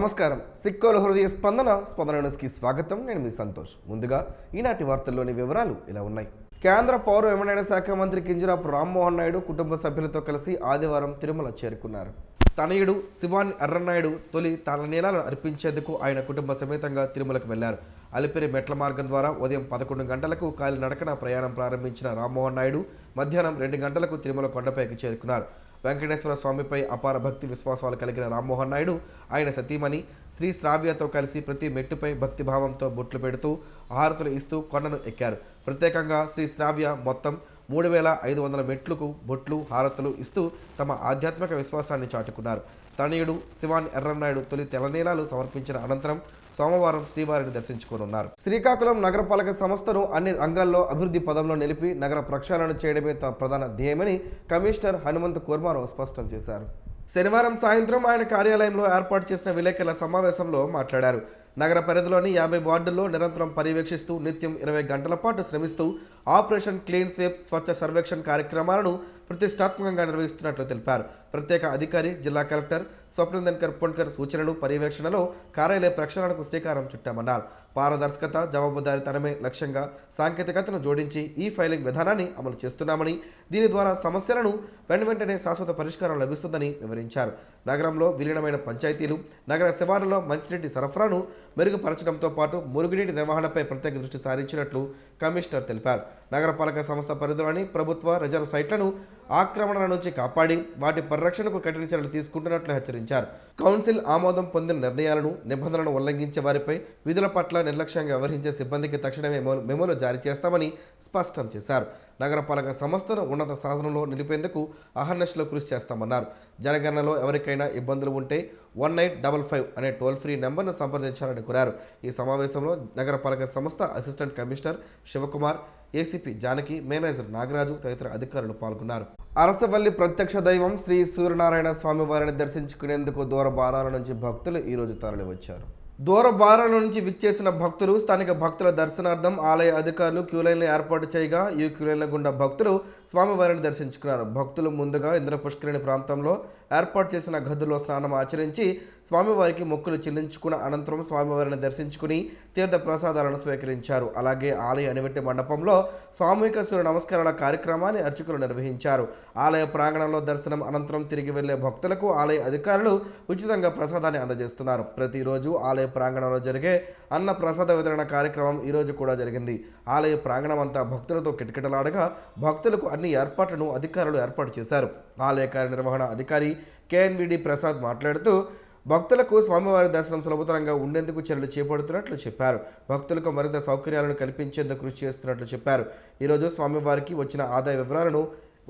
నమస్కారం. సిక్కోల హృదయ స్పందన న్యూస్కి స్వాగతం. నేను మీ సంతోష్. ముందుగా ఈనాటి వార్తల్లోని వివరాలు ఇలా ఉన్నాయి. కేంద్ర పౌర విమానయాన శాఖ మంత్రి కింజరాపు రామ్మోహన్ నాయుడు కుటుంబ సభ్యులతో కలిసి ఆదివారం తిరుమల చేరుకున్నారు. తనయుడు శివాని ఎర్రన్నాయుడు తొలి తలనీలాలను అర్పించేందుకు ఆయన కుటుంబ సమేతంగా తిరుమలకు వెళ్లారు. అలిపిరి మెట్ల మార్గం ద్వారా ఉదయం 11 గంటలకు కాలినడకన ప్రయాణం ప్రారంభించిన రామ్మోహన్ నాయుడు మధ్యాహ్నం 2 గంటలకు తిరుమల కొండపైకి చేరుకున్నారు. వెంకటేశ్వర స్వామిపై అపార భక్తి విశ్వాసాలు కలిగిన రామ్మోహన్ నాయుడు ఆయన సతీమణి శ్రీ శ్రావ్యతో కలిసి ప్రతి మెట్టుపై భక్తిభావంతో బొట్లు పెడుతూ హారతులు ఇస్తూ కొండను ఎక్కారు. ప్రత్యేకంగా శ్రీ శ్రావ్య మొత్తం 3500 మెట్లకు బొట్లు హారతులు ఇస్తూ తమ ఆధ్యాత్మిక విశ్వాసాన్ని చాటుకున్నారు. తనయుడు శివాన్ ఎర్రన్నాయుడు తొలి తెలనీలాలు సమర్పించిన అనంతరం సోమవారం శ్రీవారిని దర్శించుకోనున్నారు. శ్రీకాకుళం నగరపాలక సంస్థను అన్ని రంగాల్లో అభివృద్ధి పదంలో నిలిపి నగర ప్రక్షాళన చేయడమే తమ ప్రధాన ధ్యేయమని కమిషనర్ హనుమంత్ కుర్మారావు స్పష్టం చేశారు. శనివారం సాయంత్రం ఆయన కార్యాలయంలో ఏర్పాటు చేసిన విలేకరుల సమావేశంలో మాట్లాడారు. నగర పరిధిలోని 50 వార్డుల్లో నిరంతరం పర్యవేక్షిస్తూ నిత్యం 20 గంటల పాటు శ్రమిస్తూ ఆపరేషన్ క్లీన్ స్వీప్ స్వచ్ఛ సర్వేక్షణ్ కార్యక్రమాలను ప్రతిష్టాత్మకంగా నిర్వహిస్తున్నట్లు తెలిపారు. ప్రత్యేక అధికారి జిల్లా కలెక్టర్ స్వప్నందన్కర్ పొన్కర్ సూచనలు పర్యవేక్షణలో కార్యాలయ ప్రక్షాళనకు శ్రీకారం చుట్టామన్నారు. పారదర్శకత జవాబుదారీతనమే లక్ష్యంగా సాంకేతికతను జోడించి ఈ ఫైలింగ్ విధానాన్ని అమలు చేస్తున్నామని దీని ద్వారా సమస్యలను వెంటనే శాశ్వత పరిష్కారం లభిస్తుందని వివరించారు. నగరంలో విలీనమైన పంచాయతీలు నగర శివారులో మంచినీటి సరఫరాను మెరుగుపరచడంతో పాటు మురుగునీటి నిర్వహణపై ప్రత్యేక దృష్టి సారించినట్లు కమిషనర్ తెలిపారు. నగరపాలక సంస్థ పరిధిలోని ప్రభుత్వ రిజర్వ్ సైట్లను ఆక్రమణల నుంచి కాపాడి వాటి పరిరక్షణకు కఠిన చర్యలు తీసుకుంటున్నట్లు హెచ్చరించారు. కౌన్సిల్ ఆమోదం పొందిన నిర్ణయాలను నిబంధనలను ఉల్లంఘించే వారిపై విధుల పట్ల నిర్లక్ష్యంగా వ్యవహరించే సిబ్బందికి తక్షణమే మెమోలు జారీ చేస్తామని స్పష్టం చేశారు. నగరపాలక సంస్థను ఉన్నత స్థానంలో నిలిపేందుకు అహర్నిశలు కృషి చేస్తామన్నారు. జనగణనలో ఎవరికైనా ఇబ్బందులు ఉంటే 1855 అనే టోల్ ఫ్రీ నెంబర్ను సంప్రదించాలని కోరారు. ఈ సమావేశంలో నగరపాలక సంస్థ assistant commissioner Sivakumar, ACP Janaki, manager Nagaraju తదితర అధికారులు పాల్గొన్నారు. అరసవల్లి ప్రత్యక్ష దైవం శ్రీ సూర్యనారాయణ స్వామి వారిని దర్శించుకునేందుకు దూర బారాల నుంచి భక్తులు ఈరోజు తరలివచ్చారు. దూర బారాల నుంచి విచ్చేసిన భక్తులు స్థానిక భక్తుల దర్శనార్థం ఆలయ అధికారులు క్యూలైన్లు ఏర్పాటు చేయగా ఈ క్యూలైన్ల గుండా భక్తులు స్వామివారిని దర్శించుకున్నారు. భక్తులు ముందుగా ఇంద్ర పుష్కరిణి ప్రాంతంలో ఏర్పాటు చేసిన గదుల్లో స్నానం ఆచరించి స్వామివారికి మొక్కులు చెల్లించుకున్న అనంతరం స్వామివారిని దర్శించుకుని తీర్థ ప్రసాదాలను స్వీకరించారు. అలాగే ఆలయ అనివెట్టి మండపంలో సామూహిక సూర్య నమస్కారాల కార్యక్రమాన్ని అర్చకులు నిర్వహించారు. ఆలయ ప్రాంగణంలో దర్శనం అనంతరం తిరిగి వెళ్లే భక్తులకు ఆలయ అధికారులు ఉచితంగా ప్రసాదాన్ని అందజేస్తున్నారు. ప్రతిరోజు ఆలయ ప్రాంగణంలో జరిగే అన్న ప్రసాద వితరణ కార్యక్రమం ఈరోజు కూడా జరిగింది. ఆలయ ప్రాంగణం అంతా భక్తులతో కిటకిటలాడగా భక్తులకు అన్ని ఏర్పాట్లను అధికారులు ఏర్పాటు చేశారు. ఆలయ కార్యనిర్వహణ అధికారి కేఎన్విడి ప్రసాద్ మాట్లాడుతూ భక్తులకు స్వామివారి దర్శనం సులభతరంగా ఉండేందుకు చర్యలు చేపడుతున్నట్లు చెప్పారు. భక్తులకు మరింత సౌకర్యాలను కల్పించేందుకు కృషి చేస్తున్నట్లు చెప్పారు. ఈరోజు స్వామివారికి వచ్చిన ఆదాయ వివరాలను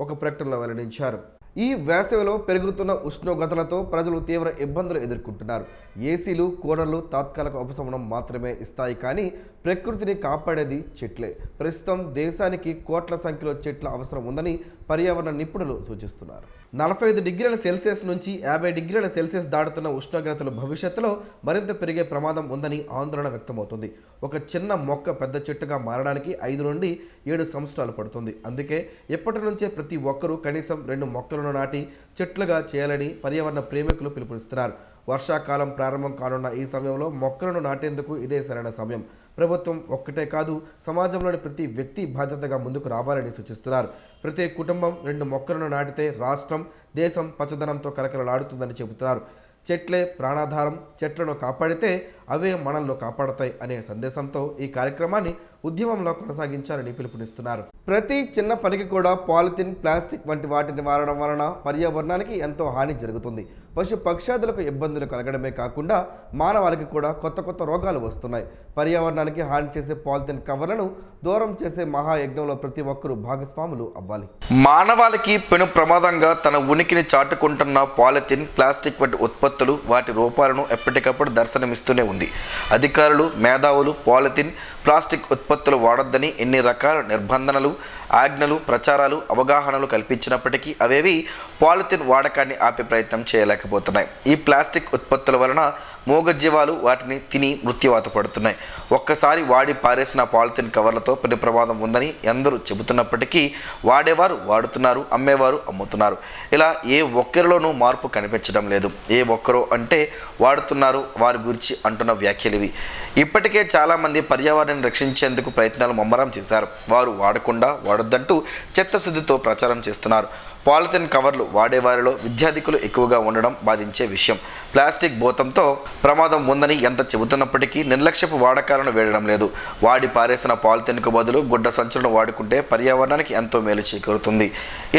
ఒక ప్రకటనలో వెల్లడించారు. ఈ వేసవిలో పెరుగుతున్న ఉష్ణోగ్రతలతో ప్రజలు తీవ్ర ఇబ్బందులు ఎదుర్కొంటున్నారు. ఏసీలు, కూలర్లు తాత్కాలిక ఉపశమనం మాత్రమే ఇస్తాయి, కానీ ప్రకృతిని కాపాడేది చెట్లే. ప్రస్తుతం దేశానికి కోట్ల సంఖ్యలో చెట్ల అవసరం ఉందని పర్యావరణ నిపుణులు సూచిస్తున్నారు. 45 డిగ్రీల సెల్సియస్ నుంచి 50 డిగ్రీల సెల్సియస్ దాటుతున్న ఉష్ణోగ్రతలు భవిష్యత్తులో మరింత పెరిగే ప్రమాదం ఉందని ఆందోళన వ్యక్తమవుతుంది. ఒక చిన్న మొక్క పెద్ద చెట్టుగా మారడానికి 5 నుండి 7 సంవత్సరాలు పడుతుంది. అందుకే ఎప్పటి నుంచే ప్రతి ఒక్కరూ కనీసం 2 మొక్కలను నాటి చెట్లుగా చేయాలని పర్యావరణ ప్రేమికులు పిలుపునిస్తున్నారు. వర్షాకాలం ప్రారంభం కానున్న ఈ సమయంలో మొక్కలను నాటేందుకు ఇదే సరైన సమయం. ప్రభుత్వం ఒక్కటే కాదు, సమాజంలోని ప్రతి వ్యక్తి బాధ్యతగా ముందుకు రావాలని సూచిస్తున్నారు. ప్రతి కుటుంబం 2 మొక్కలను నాటితే రాష్ట్రం, దేశం పచ్చదనంతో కలకలలాడుతుందని చెబుతున్నారు. చెట్లే ప్రాణాధారం, చెట్లను కాపాడితే అవే మనల్ని కాపాడతాయి అనే సందేశంతో ఈ కార్యక్రమాన్ని ఉద్యమంలో కొనసాగించాలని పిలుపునిస్తున్నారు. ప్రతి చిన్న పనికి కూడా పాలిథిన్, ప్లాస్టిక్ వంటి వాటిని వాడడం వలన పర్యావరణానికి ఎంతో హాని జరుగుతుంది. పశు పక్షాదులకు ఇబ్బందులు కలగడమే కాకుండా మానవాళికి కూడా కొత్త రోగాలు వస్తున్నాయి. పర్యావరణానికి హాని చేసే పాలిథిన్ కవర్లను దూరం చేసే మహాయజ్ఞంలో ప్రతి ఒక్కరూ భాగస్వాములు అవ్వాలి. మానవాళికి పెను ప్రమాదంగా తన ఉనికిని చాటుకుంటున్న పాలిథిన్, ప్లాస్టిక్ వంటి ఉత్పత్తులు, వాటి రూపాలను ఎప్పటికప్పుడు దర్శనమిస్తూనే ఉంది. అధికారులు, మేధావులు పాలిథిన్, ప్లాస్టిక్ ఉత్పత్తులు వాడొద్దని ఎన్ని రకాల నిర్బంధనలు, ఆజ్ఞలు, ప్రచారాలు, అవగాహనలు కల్పించినప్పటికీ అవేవి పాలిథిన్ వాడకాన్ని ఆపే ప్రయత్నం చేయలేకపోతున్నాయి. ఈ ప్లాస్టిక్ ఉత్పత్తుల వలన మూగజీవాలు వాటిని తిని మృత్యువాత పడుతున్నాయి. ఒక్కసారి వాడి పారేసిన పాలిథిన్ కవర్లతో పెను ప్రమాదం ఉందని ఎందరూ చెబుతున్నప్పటికీ వాడేవారు వాడుతున్నారు, అమ్మేవారు అమ్ముతున్నారు. ఇలా ఏ ఒక్కరిలోనూ మార్పు కనిపించడం లేదు. ఏ ఒక్కరో అంటే వాడుతున్నారు వారి గురించి అంటున్న వ్యాఖ్యలు ఇవి. ఇప్పటికే చాలామంది పర్యావరణాన్ని రక్షించేందుకు ప్రయత్నాలు ముమ్మరం చేశారు. వారు వాడకుండా వాడొద్దంటూ చిత్తశుద్ధితో ప్రచారం చేస్తున్నారు. పాలిథిన్ కవర్లు వాడేవారిలో విద్యార్థికులు ఎక్కువగా ఉండడం బాధించే విషయం. ప్లాస్టిక్ భూతంతో ప్రమాదం ఉందని ఎంత చెబుతున్నప్పటికీ నిర్లక్ష్యపు వాడకాలను వేయడం లేదు. వాడి పారేసిన పాలిథిన్కు బదులు గుడ్డ సంచులను వాడుకుంటే పర్యావరణానికి ఎంతో మేలు చేకూరుతుంది.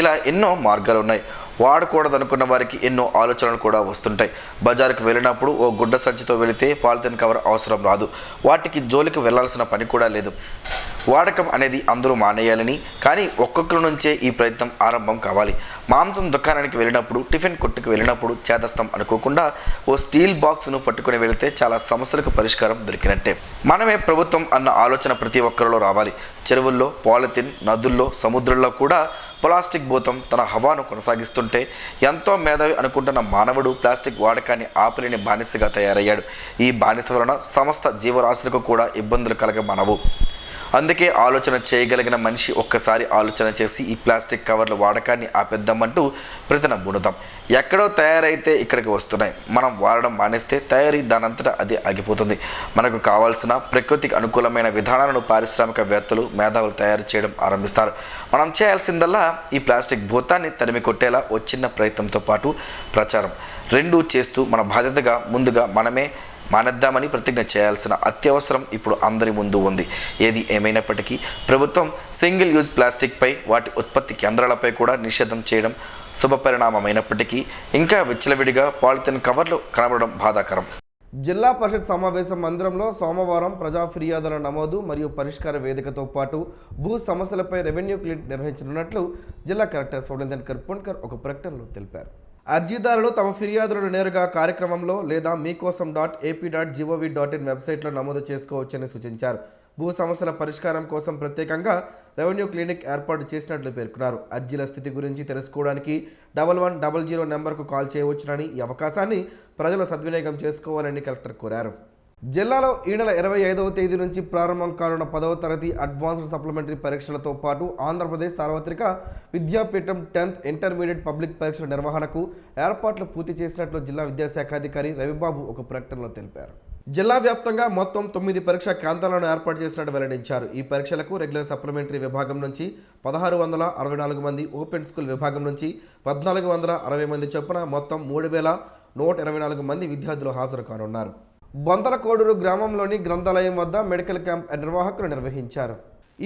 ఇలా ఎన్నో మార్గాలు ఉన్నాయి. వాడకూడదనుకున్న వారికి ఎన్నో ఆలోచనలు కూడా వస్తుంటాయి. బజారుకు వెళ్ళినప్పుడు ఓ గుడ్డ సంచితో వెళితే పాలిథిన్ కవర్ అవసరం రాదు. వాటికి జోలికి వెళ్లాల్సిన పని కూడా లేదు. వాడకం అనేది అందరూ మానేయాలని, కానీ ఒక్కొక్కరి నుంచే ఈ ప్రయత్నం ఆరంభం కావాలి. మాంసం దుకాణానికి వెళ్ళినప్పుడు, టిఫిన్ కొట్టుకు వెళ్ళినప్పుడు చేదస్తం అనుకోకుండా ఓ స్టీల్ బాక్స్ను పట్టుకుని వెళితే చాలా సమస్యలకు పరిష్కారం దొరికినట్టే. మనమే ప్రభుత్వం అన్న ఆలోచన ప్రతి ఒక్కరిలో రావాలి. చెరువుల్లో, పాలిథిన్, నదుల్లో, సముద్రంలో కూడా ప్లాస్టిక్ భూతం తన హవాను కొనసాగిస్తుంటే ఎంతో మేధావి అనుకుంటున్న మానవుడు ప్లాస్టిక్ వాడకాన్ని ఆపలేని బానిసగా తయారయ్యాడు. ఈ బానిస వలన సమస్త జీవరాశులకు కూడా ఇబ్బందులు కలగమనవు. అందుకే ఆలోచన చేయగలిగిన మనిషి ఒక్కసారి ఆలోచన చేసి ఈ ప్లాస్టిక్ కవర్ల వాడకాన్ని ఆపేద్దామంటూ ప్రతినబూనుదాం. ఎక్కడో తయారైతే ఇక్కడికి వస్తున్నాయి. మనం వాడడం మానేస్తే తయారీ దానంతటా అది ఆగిపోతుంది. మనకు కావాల్సిన ప్రకృతికి అనుకూలమైన విధానాలను పారిశ్రామికవేత్తలు, మేధావులు తయారు చేయడం ఆరంభిస్తారు. మనం చేయాల్సిందల్లా ఈ ప్లాస్టిక్ భూతాన్ని తరిమి కొట్టేలా ఓ చిన్న ప్రయత్నంతో పాటు ప్రచారం రెండూ చేస్తూ మన బాధ్యతగా ముందుగా మనమే మానేద్దామని ప్రతిజ్ఞ చేయాల్సిన అత్యవసరం ఇప్పుడు అందరి ముందు ఉంది. ఏది ఏమైనప్పటికీ ప్రభుత్వం సింగిల్ యూజ్ ప్లాస్టిక్పై, వాటి ఉత్పత్తి కేంద్రాలపై కూడా నిషేధం చేయడం శుభపరిణామమైనప్పటికీ ఇంకా విచ్చలవిడిగా పాలిథిన్ కవర్లు కనబడడం బాధాకరం. జిల్లా పరిషత్ సమావేశ మందిరంలో సోమవారం ప్రజా ఫిర్యాదుల నమోదు మరియు పరిష్కార వేదికతో పాటు భూ సమస్యలపై రెవెన్యూ క్లినిక్ నిర్వహించనున్నట్లు జిల్లా కలెక్టర్ సౌడేందర్ కర్పుణ్కర్ ఒక ప్రకటనలో తెలిపారు. అర్జీదారులు తమ ఫిర్యాదులను నేరుగా కార్యక్రమంలో లేదా మీకోసం.ap.gov.in వెబ్సైట్లో నమోదు చేసుకోవచ్చని సూచించారు. భూ సమస్యల పరిష్కారం కోసం ప్రత్యేకంగా రెవెన్యూ క్లినిక్ ఏర్పాటు చేసినట్లు పేర్కొన్నారు. అర్జీల స్థితి గురించి తెలుసుకోవడానికి 1100 నెంబర్కు కాల్ చేయవచ్చునని, ఈ అవకాశాన్ని ప్రజలు సద్వినియోగం చేసుకోవాలని కలెక్టర్ కోరారు. జిల్లాలో ఈ నెల 25వ తేదీ నుంచి ప్రారంభం కానున్న 10వ తరగతి అడ్వాన్స్డ్ సప్లిమెంటరీ పరీక్షలతో పాటు ఆంధ్రప్రదేశ్ సార్వత్రిక విద్యాపీఠం 10th ఇంటర్మీడియట్ పబ్లిక్ పరీక్షల నిర్వహణకు ఏర్పాట్లు పూర్తి చేసినట్లు జిల్లా విద్యాశాఖాధికారి రవిబాబు ఒక ప్రకటనలో తెలిపారు. జిల్లా వ్యాప్తంగా మొత్తం 9 పరీక్షా కేంద్రాలను ఏర్పాటు చేసినట్టు వెల్లడించారు. ఈ పరీక్షలకు రెగ్యులర్ సప్లిమెంటరీ విభాగం నుంచి 1664 మంది, ఓపెన్ స్కూల్ విభాగం నుంచి 1460 మంది చొప్పున మొత్తం 3124 మంది విద్యార్థులు హాజరు కానున్నారు. బొంతలకోడూరు గ్రామంలోని గ్రంథాలయం వద్ద మెడికల్ క్యాంప్ నిర్వాహకులు నిర్వహించారు.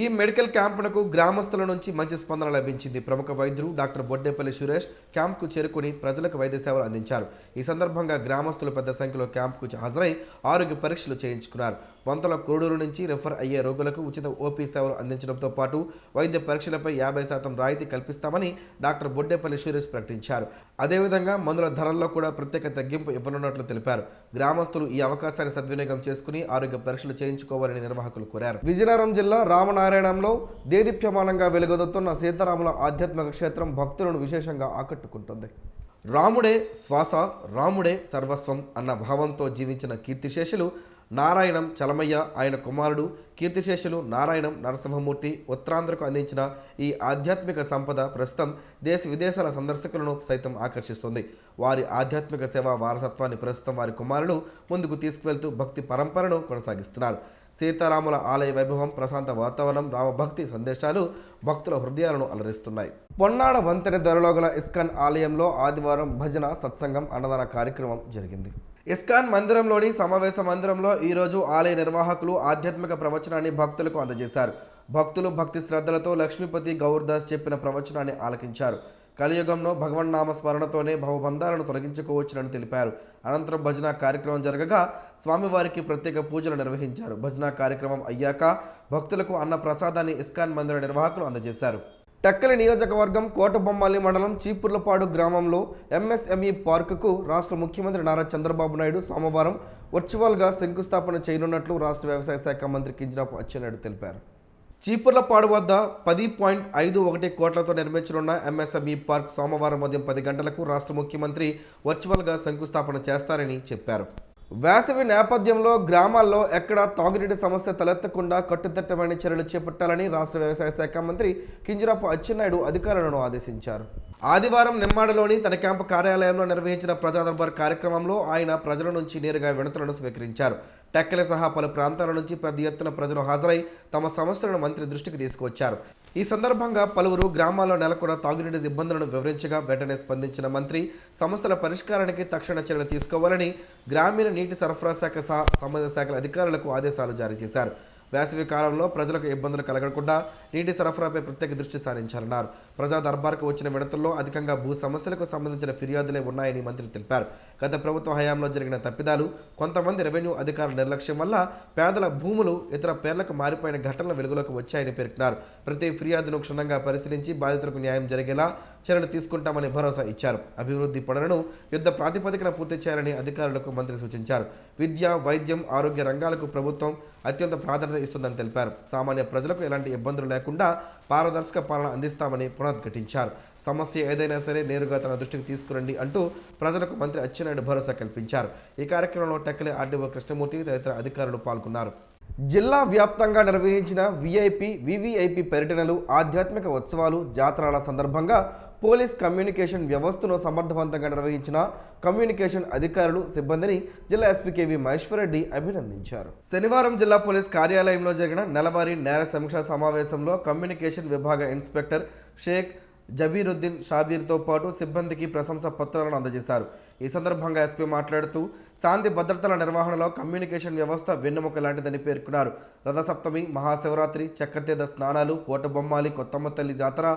ఈ మెడికల్ క్యాంపునకు గ్రామస్తుల నుంచి మంచి స్పందన లభించింది. ప్రముఖ వైద్యులు డాక్టర్ బొడ్డేపల్లి సురేష్ క్యాంప్కు చేరుకుని ప్రజలకు వైద్య సేవలు అందించారు. ఈ సందర్భంగా గ్రామస్తులు పెద్ద సంఖ్యలో క్యాంప్కు హాజరై ఆరోగ్య పరీక్షలు చేయించుకున్నారు. వంతల కోడూరు నుంచి రెఫర్ అయ్యే రోగులకు ఉచిత ఓపీ సేవలు అందించడంతో పాటు వైద్య పరీక్షలపై 50% రాయితీ కల్పిస్తామని డాక్టర్ బొడ్డేపల్లి సురేష్ ప్రకటించారు. అదేవిధంగా మందుల ధరల్లో కూడా ప్రత్యేక తగ్గింపు ఇవ్వనున్నట్లు తెలిపారు. గ్రామస్తులు ఈ అవకాశాన్ని సద్వినియోగం చేసుకుని ఆరోగ్య పరీక్షలు చేయించుకోవాలని నిర్వాహకులు కోరారు. విజయనగరం జిల్లా రామనారాయణంలో దేదీప్యమానంగా వెలుగొందుతున్న సీతారాముల ఆధ్యాత్మిక క్షేత్రం భక్తులను విశేషంగా ఆకట్టుకుంటుంది. రాముడే శ్వాస, రాముడే సర్వస్వం అన్న భావంతో జీవించిన కీర్తిశేషులు నారాయణం చలమయ్య, ఆయన కుమారుడు కీర్తిశేషులు నారాయణం నరసింహమూర్తి ఉత్తరాంధ్రకు అందించిన ఈ ఆధ్యాత్మిక సంపద ప్రస్తుతం దేశ విదేశాల సందర్శకులను సైతం ఆకర్షిస్తుంది. వారి ఆధ్యాత్మిక సేవా వారసత్వాన్ని ప్రస్తుతం వారి కుమారులు ముందుకు తీసుకువెళ్తూ భక్తి పరంపరను కొనసాగిస్తున్నారు. సీతారాముల ఆలయ వైభవం, ప్రశాంత వాతావరణం, రామభక్తి సందేశాలు భక్తుల హృదయాలను అలరిస్తున్నాయి. పొన్నాడ వంతెన ధరలో గల ఇస్కాన్ ఆలయంలో ఆదివారం భజన, సత్సంగం, అన్నదాన కార్యక్రమం జరిగింది. ఇస్కాన్ మందిరంలోని సమావేశ మందిరంలో ఈరోజు ఆలయ నిర్వాహకులు ఆధ్యాత్మిక ప్రవచనాన్ని భక్తులకు అందజేశారు. భక్తులు భక్తి శ్రద్ధలతో లక్ష్మీపతి గౌర్దాస్ చెప్పిన ప్రవచనాన్ని ఆలకించారు. కలియుగంలో భగవన్నామ స్మరణతోనే భవబంధాలను తొలగించుకోవచ్చునని తెలిపారు. అనంతరం భజన కార్యక్రమం జరగగా స్వామివారికి ప్రత్యేక పూజలు నిర్వహించారు. భజన కార్యక్రమం అయ్యాక భక్తులకు అన్న ప్రసాదాన్ని ఇస్కాన్ మందిర నిర్వాహకులు అందజేశారు. టక్కలి నియోజకవర్గం కోటబొమ్మాలి మండలం చీపుర్లపాడు గ్రామంలో ఎంఎస్ఎంఈ పార్కుకు రాష్ట్ర ముఖ్యమంత్రి నారా చంద్రబాబు నాయుడు సోమవారం వర్చువల్గా శంకుస్థాపన చేయనున్నట్లు రాష్ట్ర వ్యవసాయ శాఖ మంత్రి కింజరాపు అచ్చెన్నాయుడు తెలిపారు. చీపుర్లపాడు వద్ద 10.51 కోట్లతో నిర్మించనున్న ఎంఎస్ఎంఈ పార్క్ సోమవారం ఉదయం 10 గంటలకు రాష్ట్ర ముఖ్యమంత్రి వర్చువల్గా శంకుస్థాపన చేస్తారని చెప్పారు. వేసవి నేపథ్యంలో గ్రామాల్లో ఎక్కడా తాగునీటి సమస్య తలెత్తకుండా కట్టుదిట్టమైన చర్యలు చేపట్టాలని రాష్ట్ర వ్యవసాయ శాఖ మంత్రి కింజరాపు అచ్చెన్నాయుడు అధికారులను ఆదేశించారు. ఆదివారం నిమ్మాడలోని తన క్యాంపు కార్యాలయంలో నిర్వహించిన ప్రజా దర్బార్ కార్యక్రమంలో ఆయన ప్రజల నుంచి నేరుగా వినతులను స్వీకరించారు. టెక్కలి సహా పలు ప్రాంతాల నుంచి పెద్ద ఎత్తున ప్రజలు హాజరై తమ సమస్యలను మంత్రి దృష్టికి తీసుకువచ్చారు. ఈ సందర్భంగా పలువురు గ్రామాల్లో నెలకొన్న తాగునీటి ఇబ్బందులను వివరించగా వెంటనే స్పందించిన మంత్రి సమస్యల పరిష్కారానికి తక్షణ చర్యలు తీసుకోవాలని గ్రామీణ నీటి సరఫరా శాఖ సంబంధిత శాఖల అధికారులకు ఆదేశాలు జారీ చేశారు. వేసవి కాలంలో ప్రజలకు ఇబ్బందులు కలగకుండా నీటి సరఫరాపై ప్రత్యేక దృష్టి సారించాలన్నారు. ప్రజా దర్బార్కు వచ్చిన విడతల్లో అధికంగా భూ సమస్యలకు సంబంధించిన ఫిర్యాదులే ఉన్నాయని మంత్రి తెలిపారు. గత ప్రభుత్వ హయాంలో జరిగిన తప్పిదాలు, కొంతమంది రెవెన్యూ అధికారుల నిర్లక్ష్యం వల్ల పేదల భూములు ఇతర పేర్లకు మారిపోయిన ఘటనలు వెలుగులోకి వచ్చాయని పేర్కొన్నారు. ప్రతి ఫిర్యాదును క్షుణ్ణంగా పరిశీలించి బాధితులకు న్యాయం జరిగేలా చర్యలు తీసుకుంటామని భరోసా ఇచ్చారు. అభివృద్ధి పనులను యుద్ధ ప్రాతిపదికన పూర్తి చేయాలని అధికారులకు మంత్రి సూచించారు. విద్య, వైద్యం, ఆరోగ్య రంగాలకు ప్రభుత్వం అత్యంత ప్రాధాన్యత ఇస్తుందని తెలిపారు. సామాన్య ప్రజలకు ఎలాంటి ఇబ్బందులు లేకుండా పారదర్శక పాలన అందిస్తామని పునరుద్ఘాటించారు. సమస్య ఏదైనా సరే నేరుగా తన దృష్టికి తీసుకురండి అంటూ ప్రజలకు మంత్రి అచ్చెన్నాయుడు భరోసా కల్పించారు. ఈ కార్యక్రమంలో టెక్కలి ఆర్డీఓ కృష్ణమూర్తి తదితర అధికారులు పాల్గొన్నారు. జిల్లా వ్యాప్తంగా నిర్వహించిన వివిఐపి పర్యటనలు, ఆధ్యాత్మిక ఉత్సవాలు, జాతరల సందర్భంగా పోలీస్ కమ్యూనికేషన్ వ్యవస్థను సమర్థవంతంగా నిర్వహించిన కమ్యూనికేషన్ అధికారులు, సిబ్బందిని జిల్లా ఎస్పీ కేవి మహేశ్వరరెడ్డి అభినందించారు. శనివారం జిల్లా పోలీస్ కార్యాలయంలో జరిగిన నెలవారీ నేర సమీక్షా సమావేశంలో కమ్యూనికేషన్ విభాగ ఇన్స్పెక్టర్ షేక్ జబీరుద్దీన్ షాబీర్తో పాటు సిబ్బందికి ప్రశంసా పత్రాలను అందజేశారు. ఈ సందర్భంగా ఎస్పీ మాట్లాడుతూ శాంతి భద్రతల నిర్వహణలో కమ్యూనికేషన్ వ్యవస్థ వెన్నెముక లాంటిదని పేర్కొన్నారు. రథసప్తమి, మహాశివరాత్రి, చక్రతీర్థ స్నానాలు, కోటబొమ్మాలి, కొత్తమ్మ తల్లి జాతర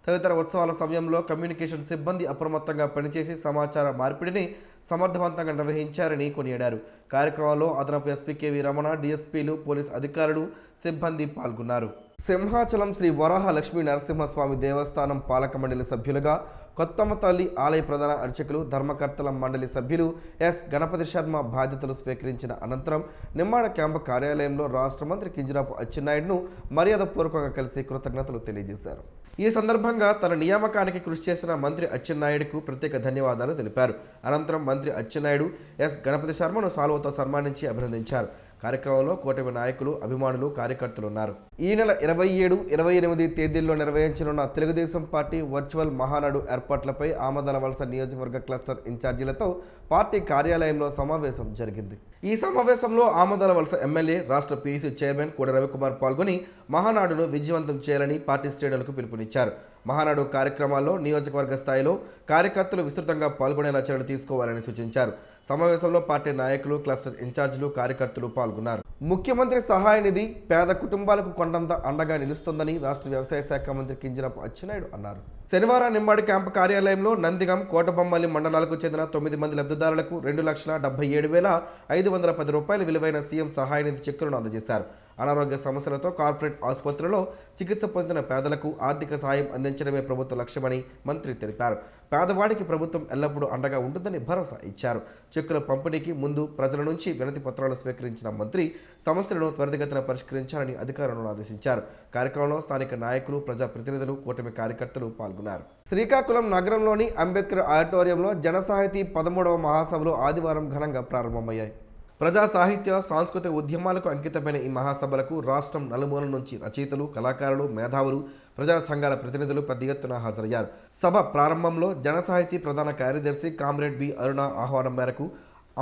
తదితర ఉత్సవాల సమయంలో కమ్యూనికేషన్ సిబ్బంది అప్రమత్తంగా పనిచేసి సమాచార మార్పిడిని సమర్థవంతంగా నిర్వహించారని కొనియాడారు. కార్యక్రమంలో అదనపు ఎస్పీ కేవి రమణ, డిఎస్పీలు, పోలీస్ అధికారులు, సిబ్బంది పాల్గొన్నారు. సింహాచలం శ్రీ వరాహ లక్ష్మీ నరసింహస్వామి దేవస్థానం పాలక మండలి సభ్యులుగా కొత్తమ్మ తల్లి ఆలయ ప్రధాన అర్చకులు, ధర్మకర్తల మండలి సభ్యులు ఎస్ గణపతి శర్మ బాధ్యతలు స్వీకరించిన అనంతరం నిమ్మాడ క్యాంపు కార్యాలయంలో రాష్ట్ర మంత్రి కింజరాపు అచ్చెన్నాయుడును మర్యాదపూర్వకంగా కలిసి కృతజ్ఞతలు తెలియజేశారు. ఈ సందర్భంగా తన నియామకానికి కృషి చేసిన మంత్రి అచ్చెన్నాయుడుకు ప్రత్యేక ధన్యవాదాలు తెలిపారు. అనంతరం మంత్రి అచ్చెన్నాయుడు ఎస్ గణపతి శర్మను సాల్వతో సన్మానించి అభినందించారు. కార్యక్రమంలో కూటమి నాయకులు, అభిమానులు, కార్యకర్తలు ఉన్నారు. ఈ నెల 27, 28 తేదీల్లో నిర్వహించనున్న తెలుగుదేశం పార్టీ వర్చువల్ మహానాడు ఏర్పాట్లపై ఆమదాల వలస నియోజకవర్గ క్లస్టర్ ఇన్ఛార్జీలతో పార్టీ కార్యాలయంలో సమావేశం జరిగింది. ఈ సమావేశంలో ఆమదాల వలస ఎమ్మెల్యే, రాష్ట్ర పీసీ చైర్మన్ కోడి రవికుమార్ పాల్గొని మహానాడును విజయవంతం చేయాలని పార్టీ శ్రేణులకు పిలుపునిచ్చారు. మహానాడు కార్యక్రమాల్లో నియోజకవర్గ స్థాయిలో కార్యకర్తలు విస్తృతంగా పాల్గొనేలా చర్యలు తీసుకోవాలని సూచించారు. సమావేశంలో పార్టీ నాయకులు, క్లస్టర్ ఇన్ఛార్జీలు, కార్యకర్తలు పాల్గొన్నారు. ముఖ్యమంత్రి సహాయ నిధి పేద కుటుంబాలకు కొండంత అండగా నిలుస్తుందని రాష్ట్ర వ్యవసాయ శాఖ మంత్రి కింజరాపు అచ్చెన్నాయుడు అన్నారు. శనివారం నిమ్మాడి క్యాంపు కార్యాలయంలో నందిగం, కోటబొమ్మలి మండలాలకు చెందిన 9 మంది లబ్ధిదారులకు 2,77,510 రూపాయల విలువైన సీఎం సహాయ నిధి చెక్కులను అందజేశారు. అనారోగ్య సమస్యలతో కార్పొరేట్ ఆసుపత్రుల్లో చికిత్స పొందిన పేదలకు ఆర్థిక సాయం అందించడమే ప్రభుత్వ లక్ష్యమని మంత్రి తెలిపారు. పేదవాడికి ప్రభుత్వం ఎల్లప్పుడూ అండగా ఉంటుందని భరోసా ఇచ్చారు. చెక్కుల పంపిణీకి ముందు ప్రజల నుంచి వినతి పత్రాలు స్వీకరించిన మంత్రి సమస్యలను త్వరితగతిన పరిష్కరించాలని అధికారులను ఆదేశించారు. కార్యక్రమంలో స్థానిక నాయకులు, ప్రజాప్రతినిధులు, కూటమి కార్యకర్తలు పాల్గొన్నారు. శ్రీకాకుళం నగరంలోని అంబేద్కర్ ఆడిటోరియంలో జనసాహితీ 13వ మహాసభలు ఆదివారం ఘనంగా ప్రారంభమయ్యాయి. ప్రజా సాహిత్య, సాంస్కృతిక ఉద్యమాలకు అంకితమైన ఈ మహాసభలకు రాష్ట్రం నలుమూలల నుంచి రచయితలు, కళాకారులు, మేధావులు, ప్రజా సంఘాల ప్రతినిధులు పెద్ద ఎత్తున హాజరయ్యారు. సభ ప్రారంభంలో జనసాహితీ ప్రధాన కార్యదర్శి కామ్రేడ్ బి అరుణ ఆహ్వానం మేరకు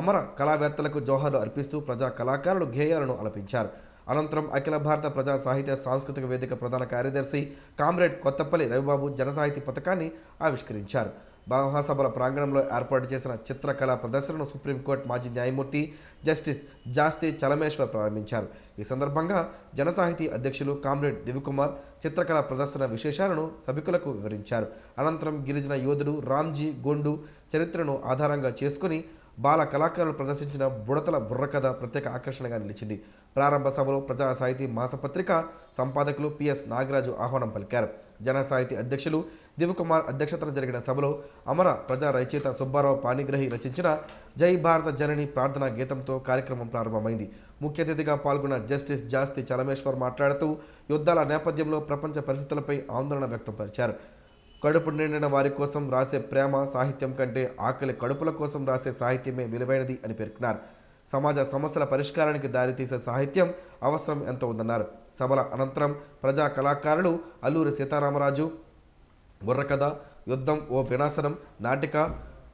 అమర కళావేత్తలకు జోహార్లు అర్పిస్తూ ప్రజా కళాకారులు గేయాలను ఆలపించారు. అనంతరం అఖిల భారత ప్రజా సాహిత్య సాంస్కృతిక వేదిక ప్రధాన కార్యదర్శి కామ్రేడ్ కొత్తపల్లి రవిబాబు జనసాహితీ పథకాన్ని ఆవిష్కరించారు. మహాసభల ప్రాంగణంలో ఏర్పాటు చేసిన చిత్రకళా ప్రదర్శనను సుప్రీంకోర్టు మాజీ న్యాయమూర్తి జస్టిస్ జాస్తి చలమేశ్వర్ ప్రారంభించారు. ఈ సందర్భంగా జనసాహితీ అధ్యక్షులు కామ్రేడ్ దివికుమార్ చిత్రకళా ప్రదర్శన విశేషాలను సభికులకు వివరించారు. అనంతరం గిరిజన యోధుడు రామ్జీ గోండు చరిత్రను ఆధారంగా చేసుకుని బాల కళాకారులు ప్రదర్శించిన బుడతల బుర్రకథ ప్రత్యేక ఆకర్షణగా నిలిచింది. ప్రారంభ సభలో ప్రజా సాహితీ మాసపత్రిక సంపాదకులు పిఎస్ నాగరాజు ఆహ్వానం పలికారు. జన సాహితీ అధ్యక్షులు దివకుమార్ అధ్యక్షతన జరిగిన సభలో అమర ప్రజా రచయిత సుబ్బారావు పాణిగ్రహి రచించిన జై భారత జనని ప్రార్థనా గీతంతో కార్యక్రమం ప్రారంభమైంది. ముఖ్య అతిథిగా పాల్గొన్న జస్టిస్ జాస్తి చలమేశ్వర్ మాట్లాడుతూ యుద్ధాల నేపథ్యంలో ప్రపంచ పరిస్థితులపై ఆందోళన వ్యక్తపరిచారు. కడుపు నిండిన వారి కోసం రాసే ప్రేమ సాహిత్యం కంటే ఆకలి కడుపుల కోసం రాసే సాహిత్యమే విలువైనది అని పేర్కొన్నారు. సమాజ సమస్యల పరిష్కారానికి దారితీసే సాహిత్యం అవసరం ఎంతో ఉందన్నారు. సభల అనంతరం ప్రజా కళాకారులు అల్లూరి సీతారామరాజు బుర్రకథ, యుద్ధం ఓ వినాశనం నాటిక,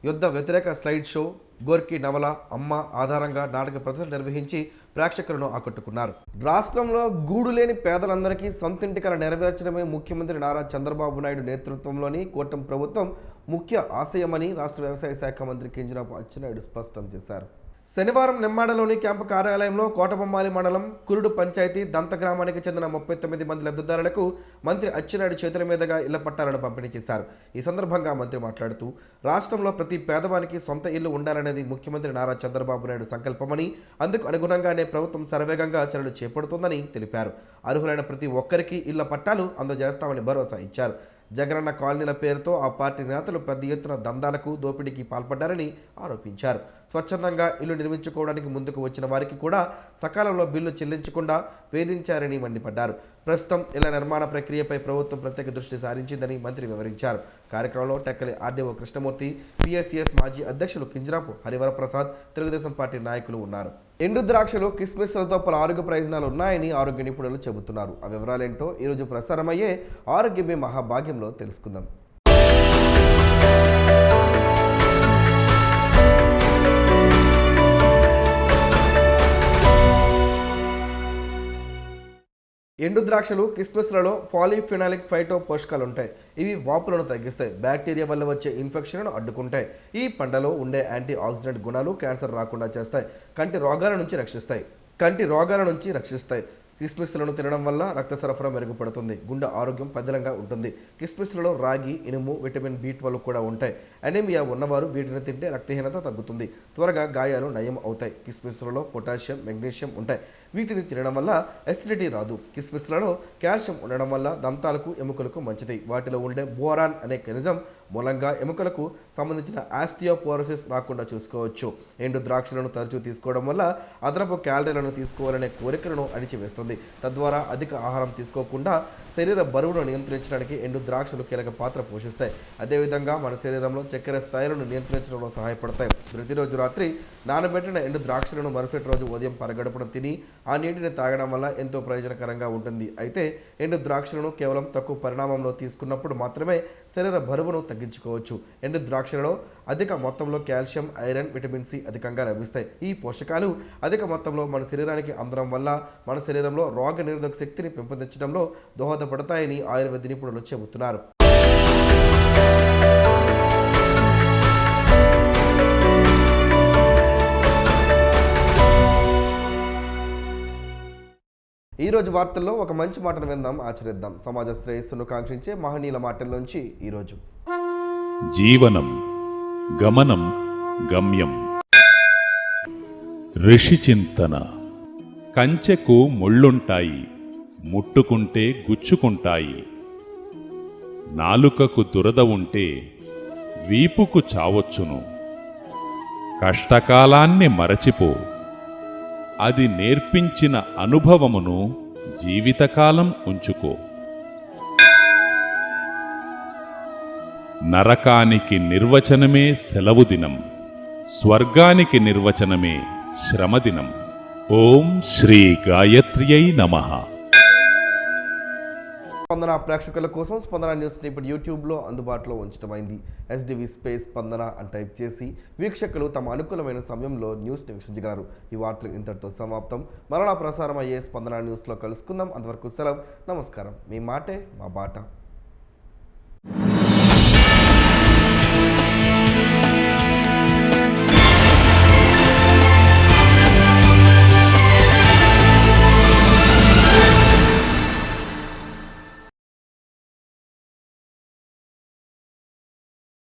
యుద్ధ వ్యతిరేక స్లైడ్ షో, గోర్కీ నవల అమ్మ ఆధారంగా నాటక ప్రదర్శన నిర్వహించి ప్రేక్షకులను ఆకట్టుకున్నారు. రాష్ట్రంలో గూడు లేని పేదలందరికీ సొంతింటి కల నెరవేర్చడమే ముఖ్యమంత్రి నారా చంద్రబాబు నాయుడు నేతృత్వంలోని కూటమి ప్రభుత్వం ముఖ్య ఆశయమని రాష్ట్ర వ్యవసాయ శాఖ మంత్రి కింజరాపు అచ్చెన్నాయుడు స్పష్టం చేశారు. శనివారం నిమ్మాడలోని క్యాంపు కార్యాలయంలో కోటబొమ్మాలి మండలం కురుడు పంచాయతీ దంత గ్రామానికి చెందిన 39 మంది లబ్ధిదారులకు మంత్రి అచ్చెన్నాయుడు చేతుల మీదుగా ఇళ్ల పట్టాలను పంపిణీ చేశారు. ఈ సందర్భంగా మంత్రి మాట్లాడుతూ రాష్ట్రంలో ప్రతి పేదవానికి సొంత ఇల్లు ఉండాలనేది ముఖ్యమంత్రి నారా చంద్రబాబు నాయుడు సంకల్పమని, అందుకు అనుగుణంగానే ప్రభుత్వం శరవేగంగా చర్యలు చేపడుతోందని తెలిపారు. అర్హులైన ప్రతి ఒక్కరికి ఇళ్ల పట్టాలు అందజేస్తామని భరోసా ఇచ్చారు. జగనన్న కాలనీల పేరుతో ఆ పార్టీ నేతలు పెద్ద ఎత్తున దందాలకు దోపిడీకి పాల్పడ్డారని ఆరోపించారు. స్వచ్ఛందంగా ఇల్లు నిర్మించుకోవడానికి ముందుకు వచ్చిన వారికి కూడా సకాలంలో బిల్లు చెల్లించకుండా వేధించారని మండిపడ్డారు. ప్రస్తుతం ఇళ్ల నిర్మాణ ప్రక్రియపై ప్రభుత్వం ప్రత్యేక దృష్టి సారించిందని మంత్రి వివరించారు. కార్యక్రమంలో టెక్కలి ఆర్డీఓ కృష్ణమూర్తి, పిఎస్సిఎస్ మాజీ అధ్యక్షులు కింజరాపు హరివరప్రసాద్, తెలుగుదేశం పార్టీ నాయకులు ఉన్నారు. ఎండు ద్రాక్షలు కిస్మిస్లతో పలు ఆరోగ్య ప్రయోజనాలు ఉన్నాయని ఆరోగ్య నిపుణులు చెబుతున్నారు. ఆ వివరాలేంటో ఈరోజు ప్రసారమయ్యే ఆరోగ్యమే మహాభాగ్యంలో తెలుసుకుందాం. ఎండు ద్రాక్షలు కిస్మిస్లలో పాలీఫినాలిక్ ఫైటో పోషకాలు ఉంటాయి. ఇవి వాపులను తగ్గిస్తాయి, బ్యాక్టీరియా వల్ల వచ్చే ఇన్ఫెక్షన్ను అడ్డుకుంటాయి. ఈ పంటలో ఉండే యాంటీ ఆక్సిడెంట్ గుణాలు క్యాన్సర్ రాకుండా చేస్తాయి, కంటి రోగాల నుంచి రక్షిస్తాయి. కిస్మిస్లను తినడం వల్ల రక్త సరఫరా మెరుగుపడుతుంది, గుండె ఆరోగ్యం పదిలంగా ఉంటుంది. కిస్మిస్లలో రాగి, ఇనుము, విటమిన్ B12 కూడా ఉంటాయి. అనీమియా ఉన్నవారు వీటిని తింటే రక్తహీనత తగ్గుతుంది, త్వరగా గాయాలు నయం అవుతాయి. కిస్మిస్లలో పొటాషియం, మెగ్నీషియం ఉంటాయి. వీటిని తినడం వల్ల ఎసిడిటీ రాదు. కిస్మిస్లలో కాల్షియం ఉండడం వల్ల దంతాలకు, ఎముకలకు మంచిది. వాటిలో ఉండే బోరాన్ అనే ఖనిజం మూలంగా ఎముకలకు సంబంధించిన ఆస్టియోపోరోసిస్ రాకుండా చూసుకోవచ్చు. ఎండు ద్రాక్షలను తరచూ తీసుకోవడం వల్ల అదనపు క్యాలరీలను తీసుకోవాలనే కోరికలను అణిచివేస్తుంది. తద్వారా అధిక ఆహారం తీసుకోకుండా శరీర బరువును నియంత్రించడానికి ఎండు ద్రాక్షలు కీలక పాత్ర పోషిస్తాయి. అదేవిధంగా మన శరీరంలో చక్కెర స్థాయిలను నియంత్రించడంలో సహాయపడతాయి. ప్రతిరోజు రాత్రి నానబెట్టిన ఎండు ద్రాక్షలను మరుసటి రోజు ఉదయం పరగడుపున తిని ఆ నీటిని తాగడం వల్ల ఎంతో ప్రయోజనకరంగా ఉంటుంది. అయితే ఎండు ద్రాక్షలను కేవలం తక్కువ పరిణామంలో తీసుకున్నప్పుడు మాత్రమే శరీర బరువును తగ్గించుకోవచ్చు. ఎండు ద్రాక్షలలో అధిక మొత్తంలో కాల్షియం, ఐరన్, విటమిన్ సి అధికంగా లభిస్తాయి. ఈ పోషకాలు అధిక మొత్తంలో మన శరీరానికి అందడం వల్ల మన శరీరంలో రోగ నిరోధక శక్తిని పెంపొందించడంలో దోహదపడతాయని ఆయుర్వేద నిపుణులు చెబుతున్నారు. ఈరోజు వార్తల్లో ఒక మంచి మాటను విందాం, ఆచరిద్దాం. సమాజ శ్రేయస్సును కాంక్షించే మహనీయుల మాటల్లోంచి ఈరోజు. జీవనం గమనం గమ్యం. ఋషి చింతన. కంచెకు ముళ్ళుంటాయి, ముట్టుకుంటే గుచ్చుకుంటాయి. నాలుకకు దురద ఉంటే వీపుకు చావొచ్చును. కష్టకాలాన్ని మరచిపో, అది నేర్పించిన అనుభవమును జీవితకాలం ఉంచుకో. నరకానికి నిర్వచనమే సెలవు దినం, స్వర్గానికి నిర్వచనమే శ్రమదినం. ఓం శ్రీ గాయత్ర్యై నమః. స్పందన ప్రేక్షకుల కోసం స్పందన న్యూస్ని ఇప్పుడు యూట్యూబ్లో అందుబాటులో ఉంచడమైంది. SDV స్పేస్ స్పందన అని టైప్ చేసి వీక్షకులు తమ అనుకూలమైన సమయంలో న్యూస్ని వీక్షించగలరు. ఈ వార్తలు ఇంతటితో సమాప్తం. మరలా ప్రసారం అయ్యే స్పందన న్యూస్లో కలుసుకుందాం. అంతవరకు సెలవు, నమస్కారం. మీ మాటే మా బాట.